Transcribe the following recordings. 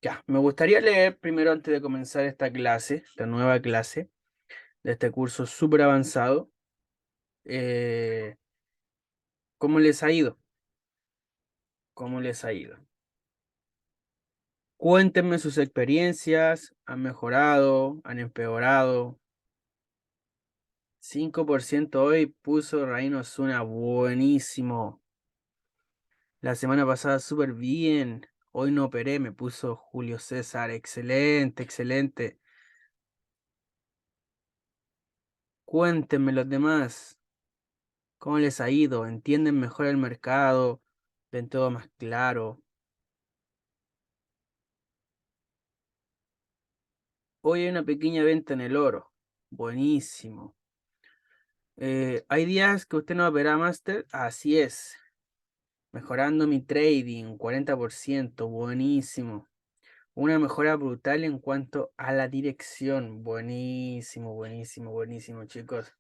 Ya, me gustaría leer primero antes de comenzar esta clase, esta nueva clase de este curso súper avanzado. eh, ¿Cómo les ha ido? ¿Cómo les ha ido? Cuéntenme sus experiencias, ¿han mejorado? ¿Han empeorado? 5% hoy puso Reino Osuna, buenísimo. La semana pasada súper bien. Hoy no operé, me puso Julio César, excelente, excelente. Cuéntenme los demás. ¿Cómo les ha ido? ¿Entienden mejor el mercado? ¿Ven todo más claro? Hoy hay una pequeña venta en el oro. Buenísimo. ¿Hay días que usted no opera, Master? Así es. Mejorando mi trading, 40%. Buenísimo. Una mejora brutal en cuanto a la dirección. Buenísimo, buenísimo, buenísimo, chicos.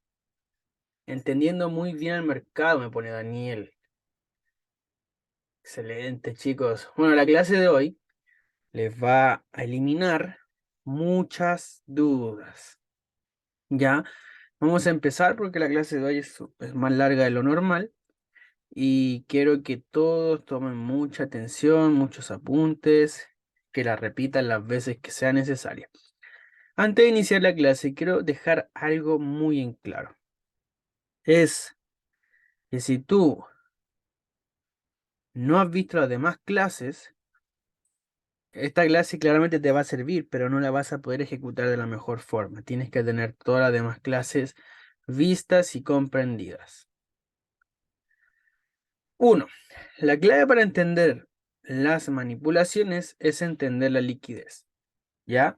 Entendiendo muy bien el mercado, me pone Daniel. Excelente, chicos. Bueno, la clase de hoy les va a eliminar muchas dudas. Ya, vamos a empezar porque la clase de hoy es más larga de lo normal y quiero que todos tomen mucha atención, muchos apuntes, que la repitan las veces que sea necesaria. Antes de iniciar la clase, quiero dejar algo muy en claro. Es que si tú no has visto las demás clases, esta clase claramente te va a servir, pero no la vas a poder ejecutar de la mejor forma. Tienes que tener todas las demás clases vistas y comprendidas. 1. La clave para entender las manipulaciones es entender la liquidez. ¿Ya?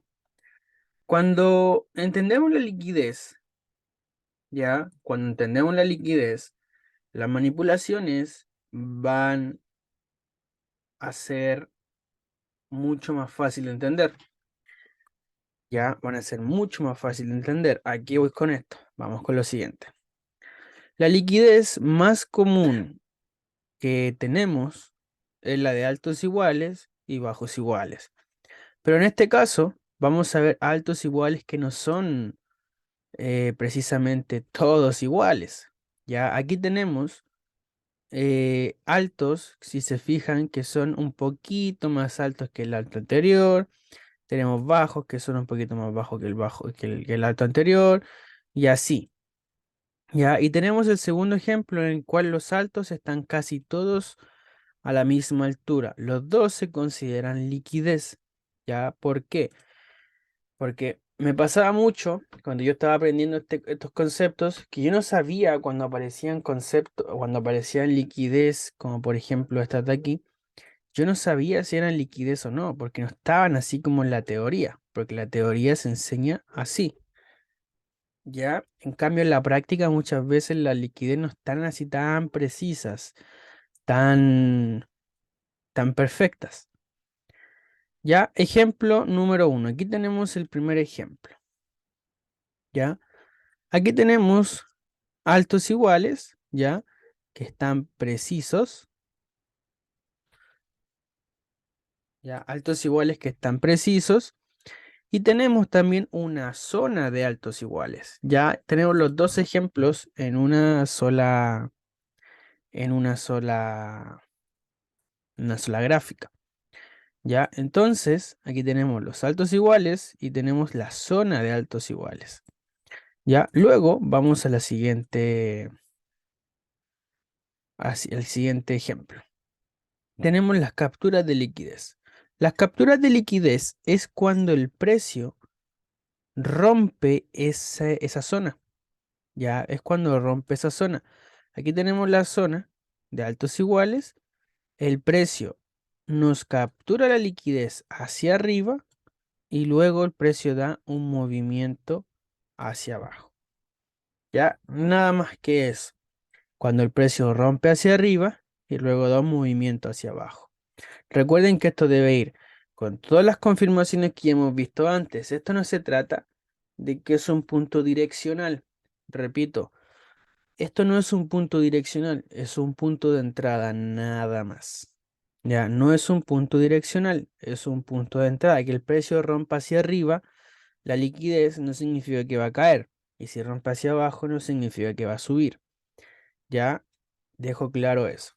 Cuando entendemos la liquidez, ¿ya? Cuando entendemos la liquidez, las manipulaciones van a ser mucho más fácil de entender. Ya van a ser mucho más fácil de entender. Aquí voy con esto. Vamos con lo siguiente. La liquidez más común que tenemos es la de altos iguales y bajos iguales. Pero en este caso vamos a ver altos iguales que no son precisamente todos iguales. Ya aquí tenemos altos, si se fijan, que son un poquito más altos que el alto anterior. Tenemos bajos que son un poquito más bajos que el bajo que el alto anterior y así. Ya, y tenemos el segundo ejemplo en el cual los altos están casi todos a la misma altura. Los dos se consideran liquidez. ¿Ya? ¿Por qué? Porque me pasaba mucho cuando yo estaba aprendiendo estos conceptos que yo no sabía cuando aparecían conceptos, cuando aparecían liquidez, como por ejemplo estas de aquí, yo no sabía si eran liquidez o no, porque no estaban así como en la teoría, porque la teoría se enseña así. Ya, en cambio en la práctica muchas veces las liquidez no están así tan precisas, tan, tan perfectas. Ya, ejemplo número uno. Aquí tenemos el primer ejemplo. Ya, aquí tenemos altos iguales, ya, que están precisos. Ya, altos iguales que están precisos. Y tenemos también una zona de altos iguales. Ya tenemos los dos ejemplos en una sola gráfica. Ya, entonces aquí tenemos los altos iguales y tenemos la zona de altos iguales. Ya, luego vamos a hacia el siguiente ejemplo. Tenemos las capturas de liquidez. Las capturas de liquidez es cuando el precio rompe esa zona. Ya es cuando rompe esa zona. Aquí tenemos la zona de altos iguales. El precio nos captura la liquidez hacia arriba y luego el precio da un movimiento hacia abajo. Ya, nada más que eso. Cuando el precio rompe hacia arriba y luego da un movimiento hacia abajo. Recuerden que esto debe ir con todas las confirmaciones que ya hemos visto antes. Esto no se trata de que es un punto direccional. Repito, esto no es un punto direccional, es un punto de entrada nada más. Ya, no es un punto direccional, es un punto de entrada. Que el precio rompa hacia arriba, la liquidez no significa que va a caer. Y si rompe hacia abajo, no significa que va a subir. Ya, dejo claro eso.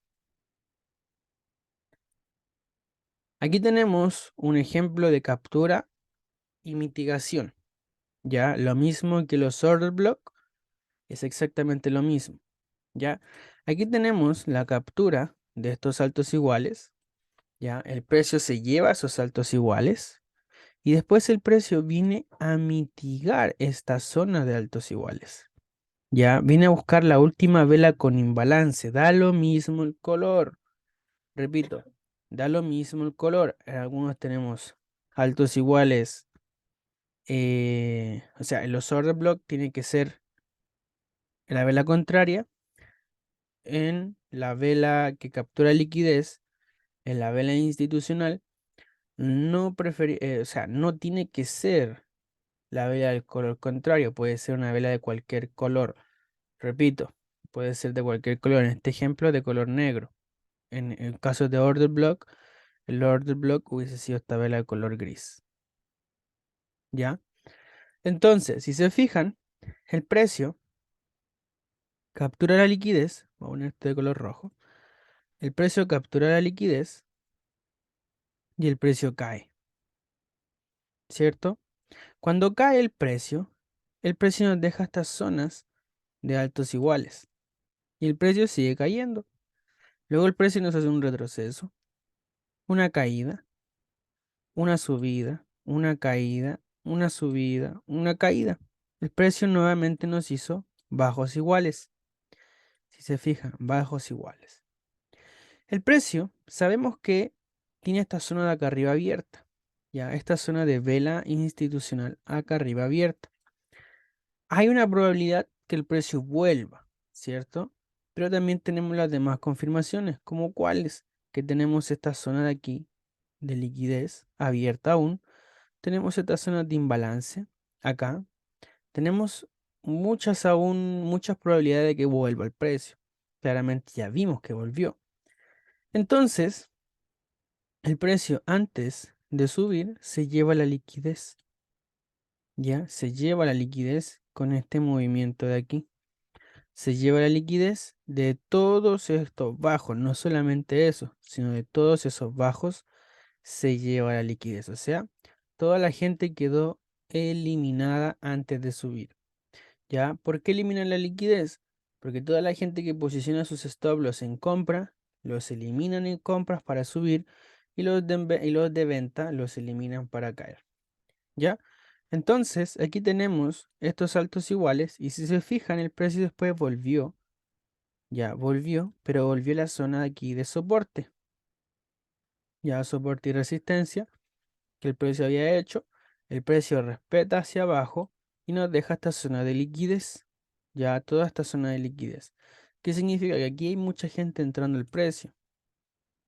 Aquí tenemos un ejemplo de captura y mitigación. Ya, lo mismo que los order block, es exactamente lo mismo. Ya, aquí tenemos la captura de estos saltos iguales. Ya, el precio se lleva esos saltos iguales. Y después el precio viene a mitigar esta zona de altos iguales. Ya, viene a buscar la última vela con imbalance. Da lo mismo el color. Repito, da lo mismo el color. En algunos tenemos altos iguales. O sea, en los order block tiene que ser en la vela contraria. En la vela que captura liquidez, en la vela institucional, o sea, no tiene que ser la vela del color contrario, puede ser una vela de cualquier color. Repito, puede ser de cualquier color. En este ejemplo, de color negro. En el caso de order block, el order block hubiese sido esta vela de color gris. ¿Ya? Entonces, si se fijan, el precio captura la liquidez. Voy a poner este de color rojo. El precio captura la liquidez y el precio cae. ¿Cierto? Cuando cae el precio nos deja estas zonas de altos iguales. Y el precio sigue cayendo. Luego el precio nos hace un retroceso, una caída, una subida, una caída, una subida, una caída. El precio nuevamente nos hizo bajos iguales. Si se fijan, bajos iguales. El precio, sabemos que tiene esta zona de acá arriba abierta. Ya, esta zona de vela institucional acá arriba abierta. Hay una probabilidad que el precio vuelva, ¿cierto? Pero también tenemos las demás confirmaciones, como cuáles, que tenemos esta zona de aquí de liquidez abierta aún, tenemos esta zona de imbalance acá, tenemos muchas probabilidades de que vuelva el precio. Claramente ya vimos que volvió. Entonces, el precio antes de subir se lleva la liquidez, ya se lleva la liquidez con este movimiento de aquí. Se lleva la liquidez de todos estos bajos, no solamente eso, sino de todos esos bajos se lleva la liquidez. O sea, toda la gente quedó eliminada antes de subir. ¿Ya? ¿Por qué eliminan la liquidez? Porque toda la gente que posiciona sus stop loss en compra, los eliminan en compras para subir y y los de venta los eliminan para caer. ¿Ya? Entonces, aquí tenemos estos saltos iguales y si se fijan, el precio después volvió. Ya volvió, pero volvió a la zona de aquí de soporte. Ya soporte y resistencia que el precio había hecho. El precio respeta hacia abajo y nos deja esta zona de liquidez. Ya toda esta zona de liquidez. ¿Qué significa? Que aquí hay mucha gente entrando al precio.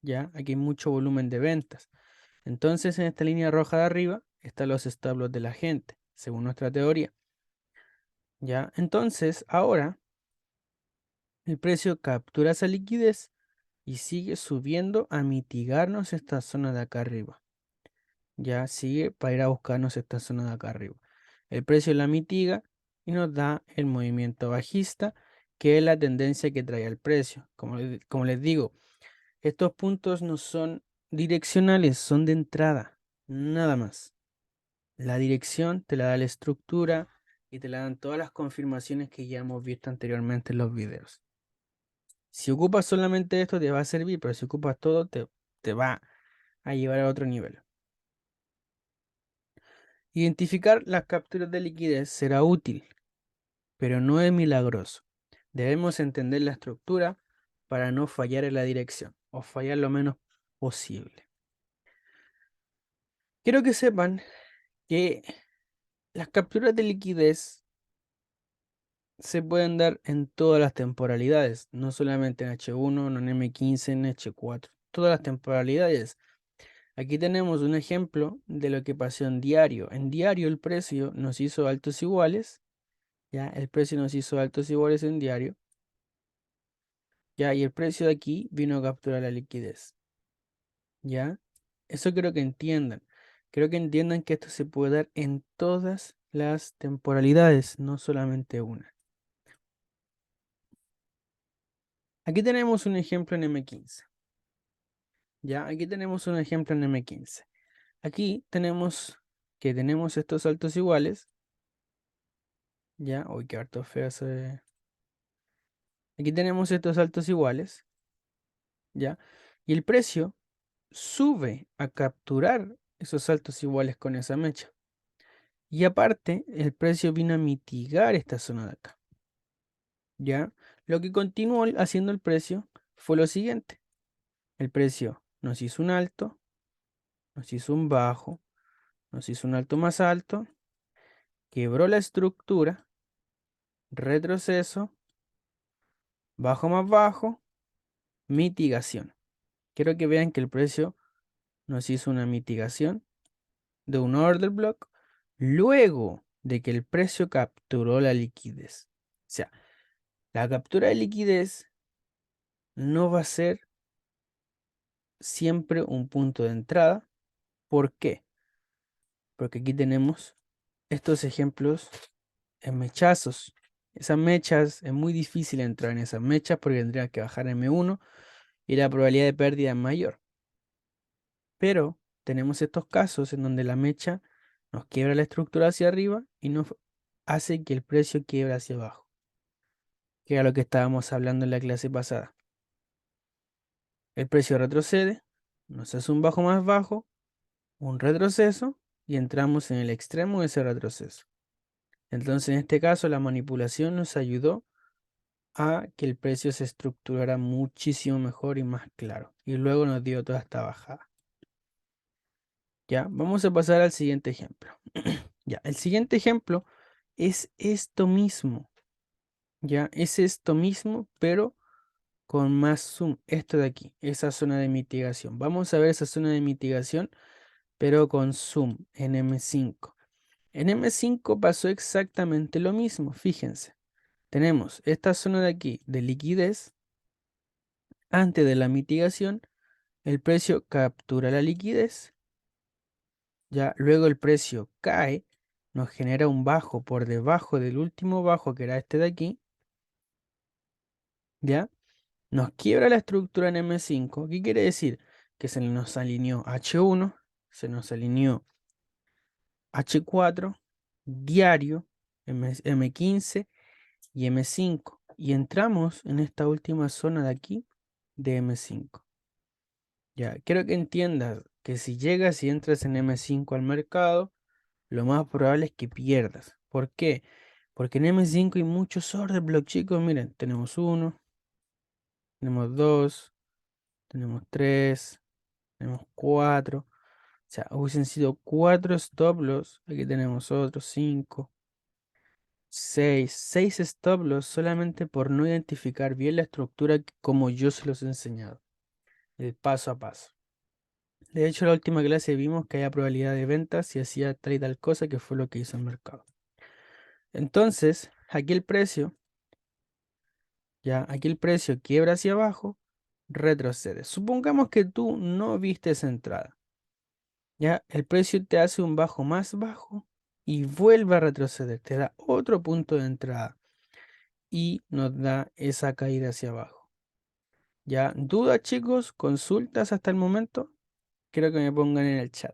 Ya aquí hay mucho volumen de ventas. Entonces en esta línea roja de arriba están los establos de la gente, según nuestra teoría. Ya, entonces ahora el precio captura esa liquidez y sigue subiendo a mitigarnos esta zona de acá arriba. Ya sigue para ir a buscarnos esta zona de acá arriba. El precio la mitiga y nos da el movimiento bajista, que es la tendencia que trae el precio. Como les digo, estos puntos no son direccionales, son de entrada, nada más. La dirección te la da la estructura y te la dan todas las confirmaciones que ya hemos visto anteriormente en los videos. Si ocupas solamente esto te va a servir, pero si ocupas todo te va a llevar a otro nivel. Identificar las capturas de liquidez será útil, pero no es milagroso. Debemos entender la estructura para no fallar en la dirección o fallar lo menos posible. Quiero que sepan que las capturas de liquidez se pueden dar en todas las temporalidades, no solamente en H1, no en M15, en H4, todas las temporalidades. Aquí tenemos un ejemplo de lo que pasó en diario. En diario el precio nos hizo altos iguales. Ya, el precio nos hizo altos iguales en diario. Ya, y el precio de aquí vino a capturar la liquidez. ¿Ya? Eso quiero que entiendan. Quiero que entiendan que esto se puede dar en todas las temporalidades, no solamente una. Aquí tenemos un ejemplo en M15. ¿Ya? Aquí tenemos un ejemplo en M15. Aquí tenemos que tenemos estos saltos iguales. ¿Ya? Uy, qué harto feo ese. Aquí tenemos estos saltos iguales. ¿Ya? Y el precio sube a capturar esos saltos iguales con esa mecha. Y aparte, el precio vino a mitigar esta zona de acá. ¿Ya? Lo que continuó haciendo el precio fue lo siguiente. El precio nos hizo un alto, nos hizo un bajo, nos hizo un alto más alto, quebró la estructura, retroceso, bajo más bajo, mitigación. Quiero que vean que el precio nos hizo una mitigación de un order block luego de que el precio capturó la liquidez. O sea, la captura de liquidez no va a ser siempre un punto de entrada. ¿Por qué? Porque aquí tenemos estos ejemplos en mechazos. Esas mechas es muy difícil entrar en esas mechas porque tendría que bajar M1 y la probabilidad de pérdida es mayor. Pero tenemos estos casos en donde la mecha nos quiebra la estructura hacia arriba y nos hace que el precio quiebre hacia abajo, que era lo que estábamos hablando en la clase pasada. El precio retrocede, nos hace un bajo más bajo, un retroceso y entramos en el extremo de ese retroceso. Entonces, en este caso, la manipulación nos ayudó a que el precio se estructurara muchísimo mejor y más claro. Y luego nos dio toda esta bajada. Ya, vamos a pasar al siguiente ejemplo. Ya, el siguiente ejemplo es esto mismo. Ya, es esto mismo, pero con más zoom. Esto de aquí, esa zona de mitigación. Vamos a ver esa zona de mitigación, pero con zoom en M5. En M5 pasó exactamente lo mismo, fíjense. Tenemos esta zona de aquí de liquidez. Antes de la mitigación, el precio captura la liquidez. Ya luego el precio cae, nos genera un bajo por debajo del último bajo que era este de aquí. Ya nos quiebra la estructura en M5. ¿Qué quiere decir? Que se nos alineó H1, se nos alineó H4, diario, M15 y M5. Y entramos en esta última zona de aquí de M5. Ya, quiero que entiendas que si llegas y entras en M5 al mercado, lo más probable es que pierdas. ¿Por qué? Porque en M5 hay muchos order block, chicos. Miren, tenemos uno, tenemos dos, tenemos tres, tenemos cuatro. O sea, hubiesen sido cuatro stop loss. Aquí tenemos otros cinco, seis stop loss solamente por no identificar bien la estructura como yo se los he enseñado. El paso a paso. De hecho, la última clase vimos que había probabilidad de ventas si hacía tal y tal cosa, que fue lo que hizo el mercado. Entonces, aquí el precio, ya, aquí el precio quiebra hacia abajo, retrocede. Supongamos que tú no viste esa entrada. Ya, el precio te hace un bajo más bajo y vuelve a retroceder. Te da otro punto de entrada y nos da esa caída hacia abajo. Ya, dudas, chicos, consultas hasta el momento. Quiero que me pongan en el chat.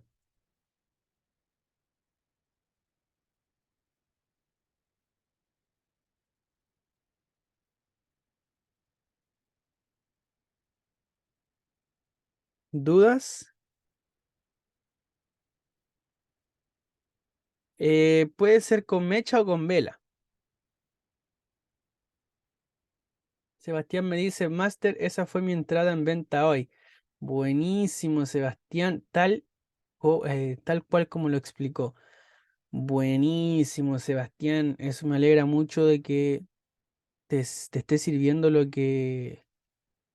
¿Dudas? Puede ser con mecha o con vela. Sebastián me dice, Master, esa fue mi entrada en venta hoy. Buenísimo, Sebastián, tal cual como lo explicó. Buenísimo, Sebastián. Eso me alegra mucho de que te esté sirviendo lo que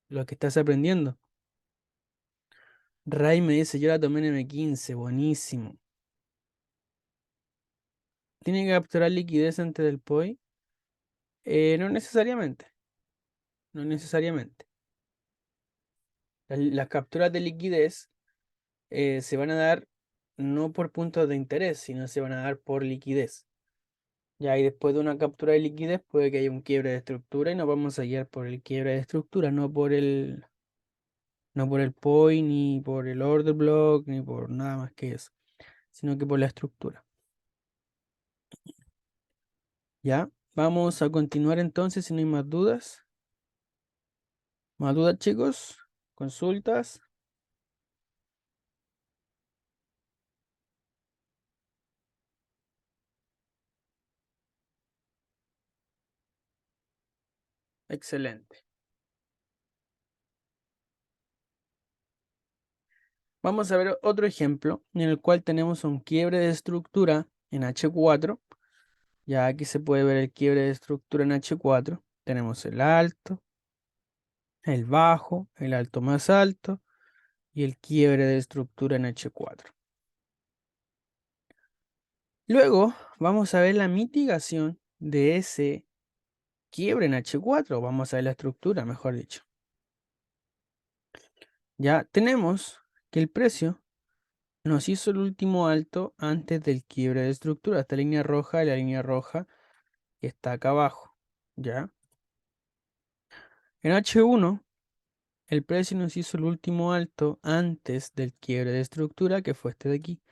estás aprendiendo. Ray me dice, yo la tomé en M15, buenísimo. ¿Tiene que capturar liquidez antes del POI? No necesariamente, no necesariamente. Las capturas de liquidez se van a dar no por puntos de interés, sino se van a dar por liquidez. Ya, y después de una captura de liquidez puede que haya un quiebre de estructura y nos vamos a guiar por el quiebre de estructura, no por el point, ni por el order block, ni por nada más que eso, sino que por la estructura. Ya, vamos a continuar entonces si no hay más dudas. ¿Más dudas, chicos? ¿Consultas? Excelente. Vamos a ver otro ejemplo en el cual tenemos un quiebre de estructura en H4. Ya aquí se puede ver el quiebre de estructura en H4. Tenemos el alto, el bajo, el alto más alto y el quiebre de estructura en H4. Luego vamos a ver la mitigación de ese quiebre en H4. Vamos a ver la estructura, mejor dicho. Ya tenemos que el precio nos hizo el último alto antes del quiebre de estructura. Esta línea roja y la línea roja que está acá abajo. ¿Ya? En H1 el precio nos hizo el último alto antes del quiebre de estructura, que fue este de aquí.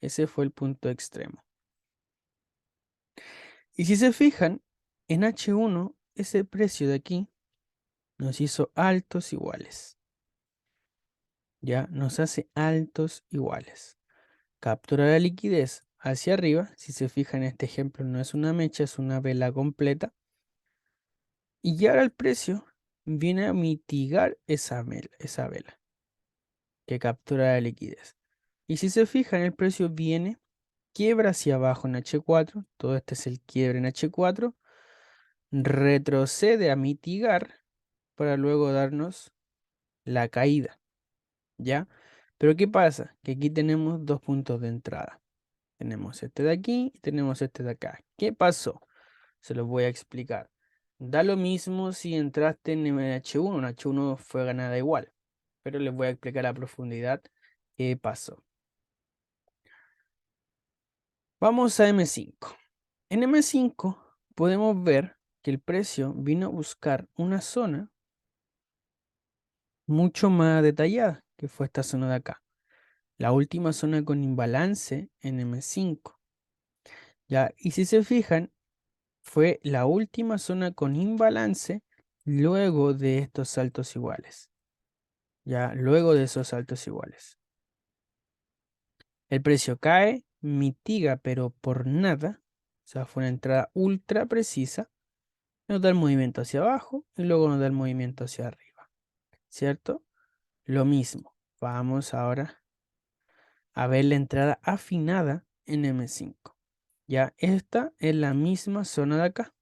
Ese fue el punto extremo. Y si se fijan, en H1, ese precio de aquí nos hizo altos iguales. Ya nos hace altos iguales. Captura la liquidez hacia arriba. Si se fijan, este ejemplo no es una mecha, es una vela completa. Y ahora el precio viene a mitigar esa vela que captura la liquidez. Y si se fijan, el precio viene, quiebra hacia abajo en H4, todo este es el quiebre en H4, retrocede a mitigar para luego darnos la caída, ¿ya? Pero ¿qué pasa? Que aquí tenemos dos puntos de entrada. Tenemos este de aquí y tenemos este de acá. ¿Qué pasó? Se los voy a explicar. Da lo mismo si entraste en H1, en H1 fue ganada igual, pero les voy a explicar a profundidad qué pasó. Vamos a M5. En M5 podemos ver que el precio vino a buscar una zona mucho más detallada, que fue esta zona de acá. La última zona con imbalance en M5. ¿Ya? Y si se fijan, fue la última zona con imbalance luego de estos saltos iguales. ¿Ya? Luego de esos saltos iguales. El precio cae, mitiga, pero por nada. O sea, fue una entrada ultra precisa. Nos da el movimiento hacia abajo y luego nos da el movimiento hacia arriba. ¿Cierto? Lo mismo. Vamos ahora a ver la entrada afinada en M5. Ya, esta es la misma zona de acá.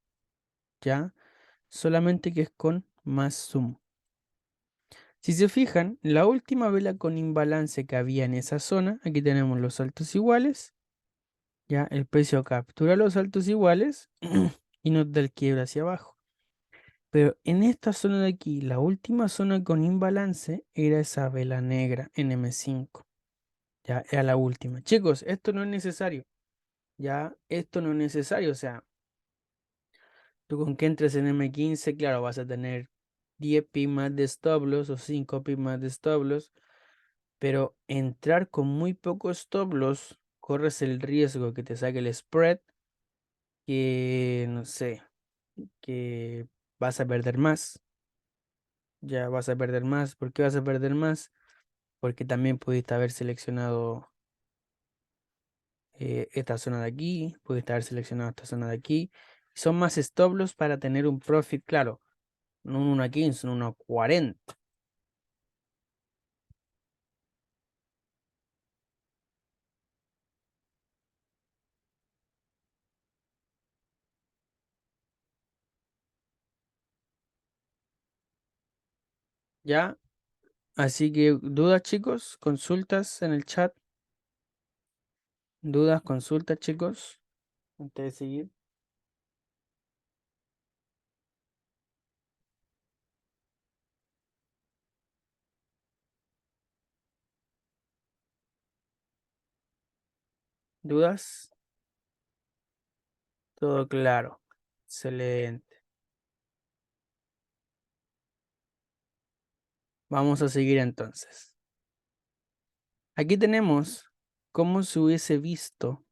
Ya, solamente que es con más zoom. Si se fijan, la última vela con imbalance que había en esa zona, aquí tenemos los saltos iguales. Ya, el precio captura los saltos iguales y nos da el quiebre hacia abajo. Pero en esta zona de aquí, la última zona con imbalance era esa vela negra en M5. Ya, era la última. Chicos, esto no es necesario. Ya, esto no es necesario. O sea, tú con que entres en M15, claro, vas a tener 10 pips más de stop loss o 5 pips más de stop loss. Pero entrar con muy pocos stop loss, corres el riesgo que te saque el spread, que no sé, que vas a perder más. Ya vas a perder más. ¿Por qué vas a perder más? Porque también pudiste haber seleccionado esta zona de aquí, pudiste haber seleccionado esta zona de aquí. Son más stop loss para tener un profit, claro, no un 1.15, un 1.40. ¿Ya? Así que dudas, chicos, consultas en el chat. Dudas, consultas, chicos, antes de seguir. ¿Dudas? Todo claro. Excelente. Vamos a seguir entonces. Aquí tenemos cómo se hubiese visto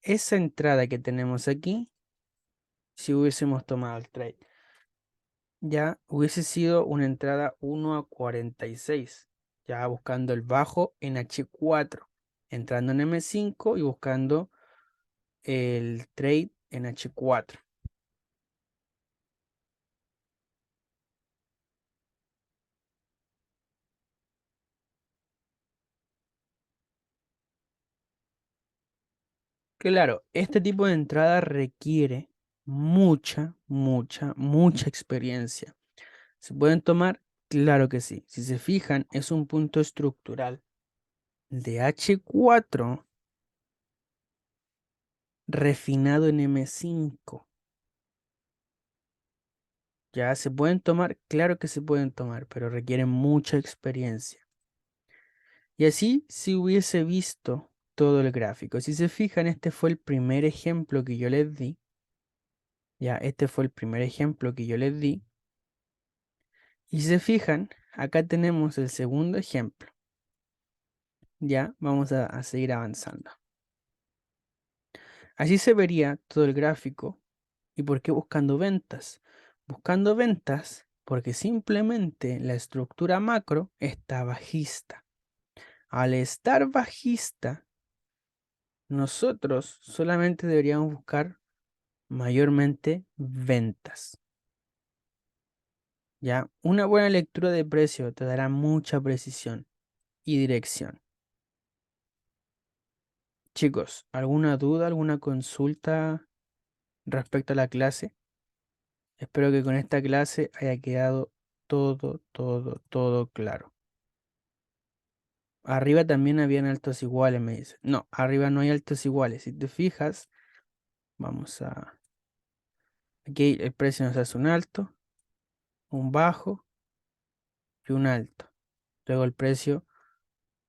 esa entrada que tenemos aquí si hubiésemos tomado el trade. Ya hubiese sido una entrada 1 a 46, ya buscando el bajo en H4, entrando en M5 y buscando el trade en H4. Claro, este tipo de entrada requiere mucha experiencia. ¿Se pueden tomar? Claro que sí. Si se fijan, es un punto estructural de H4 refinado en M5. ¿Ya se pueden tomar? Claro que se pueden tomar, pero requieren mucha experiencia. Y así si hubiese visto todo el gráfico. Si se fijan, este fue el primer ejemplo que yo les di. Ya, este fue el primer ejemplo que yo les di. Y si se fijan, acá tenemos el segundo ejemplo. Ya, vamos a seguir avanzando. Así se vería todo el gráfico. ¿Y por qué buscando ventas? Buscando ventas porque simplemente la estructura macro está bajista. Al estar bajista, nosotros solamente deberíamos buscar mayormente ventas. ¿Ya? Una buena lectura de precio te dará mucha precisión y dirección. Chicos, ¿alguna duda, alguna consulta respecto a la clase? Espero que con esta clase haya quedado todo claro. Arriba también habían altos iguales, me dice. No, arriba no hay altos iguales. Si te fijas, vamos a... Aquí el precio nos hace un alto, un bajo y un alto. Luego el precio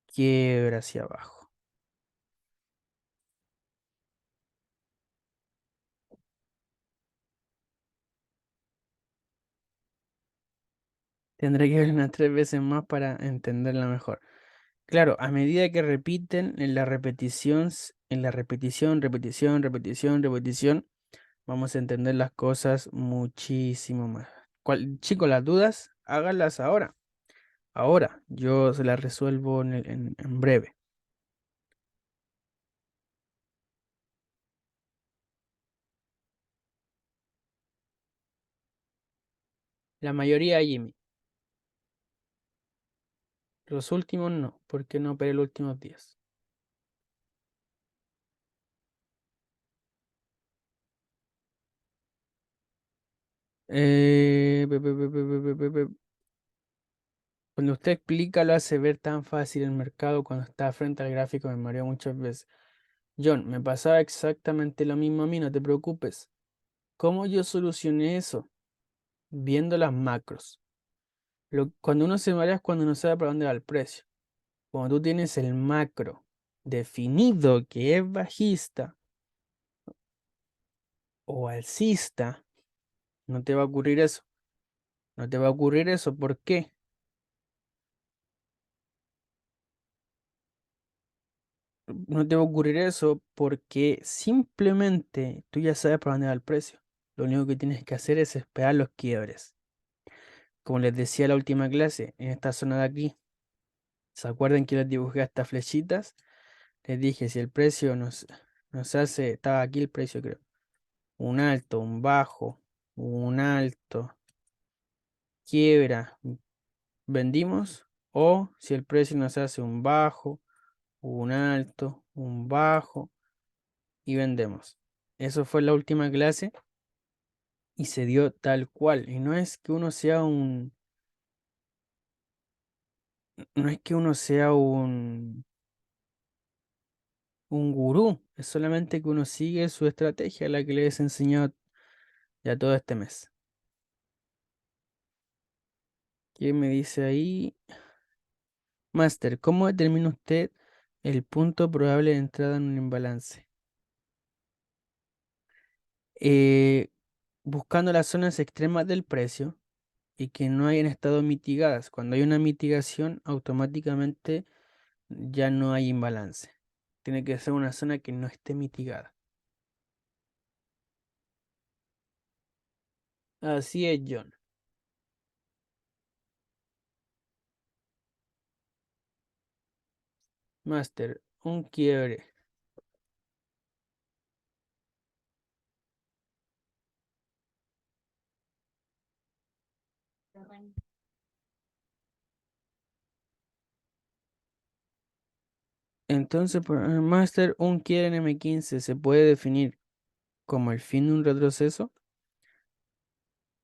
quiebra hacia abajo. Tendré que ver unas 3 veces más para entenderla mejor. Claro, a medida que repiten en la repetición, repetición, vamos a entender las cosas muchísimo más. Chicos, las dudas, háganlas ahora. Ahora, yo se las resuelvo en breve. La mayoría, Jimmy. Los últimos no, porque no operé los últimos días. Cuando usted explica, lo hace ver tan fácil el mercado cuando está frente al gráfico, me mareo muchas veces. John, me pasaba exactamente lo mismo a mí, no te preocupes. ¿Cómo yo solucioné eso? Viendo las macros. Cuando uno se marea es cuando no sabe para dónde va el precio. Cuando tú tienes el macro definido que es bajista o alcista, no te va a ocurrir eso. No te va a ocurrir eso. ¿Por qué? No te va a ocurrir eso porque simplemente tú ya sabes para dónde va el precio. Lo único que tienes que hacer es esperar los quiebres. Como les decía en la última clase, en esta zona de aquí, ¿se acuerdan que les dibujé estas flechitas? Les dije, si el precio nos hace, estaba aquí el precio creo, un alto, un bajo, un alto, quiebra, vendimos, o si el precio nos hace un bajo, un alto, un bajo y vendemos. Eso fue la última clase y se dio tal cual. Y no es que uno sea no es que uno sea un gurú, es solamente que uno sigue su estrategia, la que les he enseñado ya todo este mes. ¿Quién me dice ahí? Master, ¿cómo determina usted El punto probable de entrada en un imbalance. Eh, Buscando las zonas extremas del precio y que no hayan estado mitigadas. Cuando hay una mitigación, automáticamente ya no hay imbalance. Tiene que ser una zona que no esté mitigada. Así es, John. Master, un quiebre. Entonces, Master, un quiebre en M15 se puede definir como el fin de un retroceso.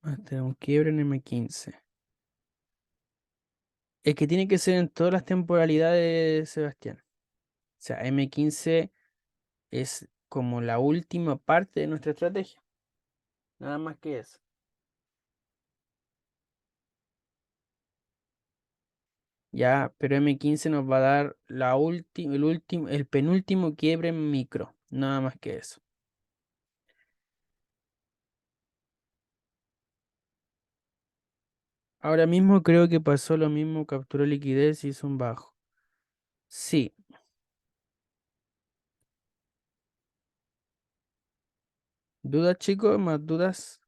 Master, un quiebre en M15. Es que tiene que ser en todas las temporalidades, Sebastián. O sea, M15 es como la última parte de nuestra estrategia. Nada más que eso. Ya, pero M15 nos va a dar el penúltimo quiebre en micro. Nada más que eso. Ahora mismo creo que pasó lo mismo, capturó liquidez y hizo un bajo. Sí, dudas chicos, más dudas.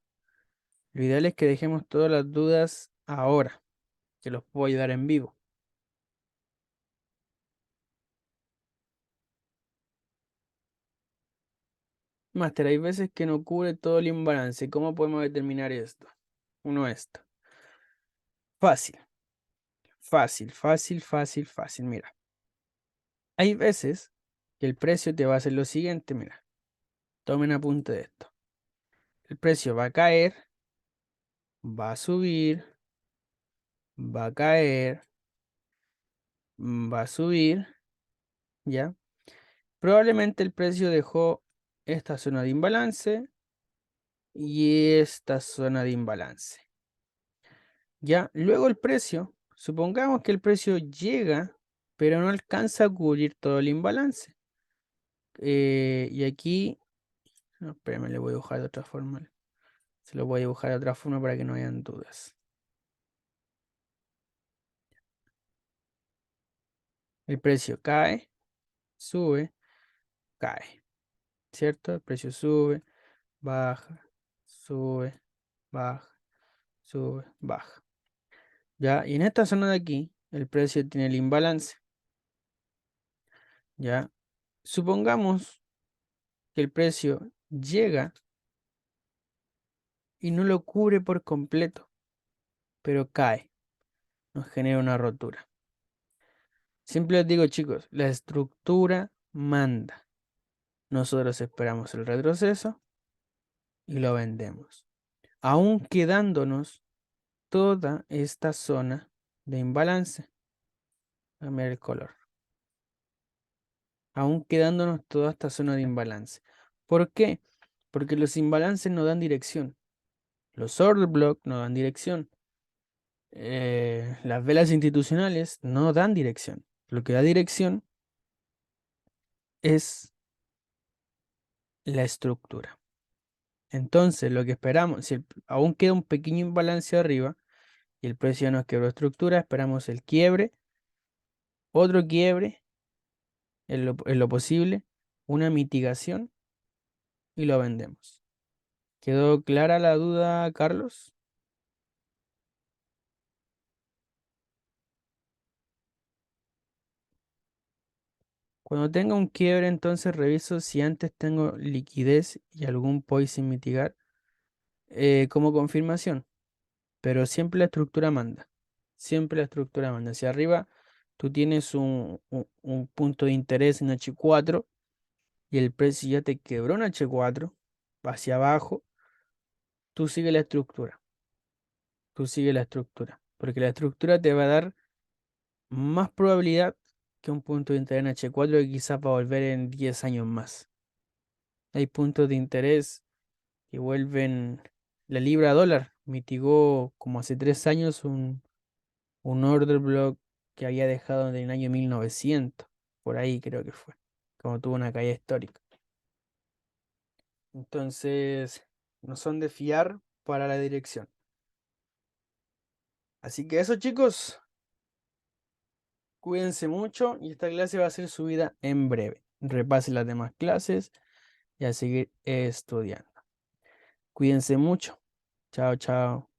Lo ideal es que dejemos todas las dudas ahora, que los puedo ayudar en vivo. Master, hay veces que no cubre todo el imbalance. ¿Cómo podemos determinar esto? Uno, esto. Fácil, fácil. Mira, hay veces que el precio te va a hacer lo siguiente, mira. Tomen apunte de esto. El precio va a caer, va a subir, va a caer, va a subir, ¿ya? Probablemente el precio dejó esta zona de imbalance y esta zona de imbalance. ¿Ya? Luego el precio, supongamos que el precio llega, pero no alcanza a cubrir todo el imbalance. Y aquí, no, espérame, le voy a dibujar de otra forma. Se lo voy a dibujar de otra forma para que no hayan dudas. El precio cae, sube, cae, ¿cierto? El precio sube, baja, sube, baja, sube, baja. ¿Ya? Y en esta zona de aquí, el precio tiene el imbalance. ¿Ya? Supongamos que el precio llega y no lo cubre por completo, pero cae, nos genera una rotura. Siempre les digo, chicos, la estructura manda. Nosotros esperamos el retroceso y lo vendemos, aún quedándonos toda esta zona de imbalance. Cambiar el color. Aún quedándonos toda esta zona de imbalance. ¿Por qué? Porque los imbalances no dan dirección. Los order block no dan dirección. Las velas institucionales no dan dirección. Lo que da dirección es la estructura. Entonces, lo que esperamos, si aún queda un pequeño imbalance arriba y el precio nos quebró estructura, esperamos el quiebre, otro quiebre en lo posible, una mitigación y lo vendemos. ¿Quedó clara la duda, Carlos? Cuando tenga un quiebre, entonces reviso si antes tengo liquidez y algún POI sin mitigar como confirmación. Pero siempre la estructura manda. Siempre la estructura manda. Si arriba tú tienes un punto de interés en H4 y el precio ya te quebró en H4, va hacia abajo, tú sigue la estructura. Tú sigue la estructura. Porque la estructura te va a dar más probabilidad que un punto de interés en H4 que quizás va a volver en 10 años más. Hay puntos de interés que vuelven la libra a dólar. Mitigó como hace 3 años un order block que había dejado en el año 1900. por ahí creo que fue, como tuvo una caída histórica. Entonces, no son de fiar para la dirección. Así que eso, chicos, cuídense mucho y esta clase va a ser subida en breve. Repasen las demás clases y a seguir estudiando. Cuídense mucho. Chao, chao.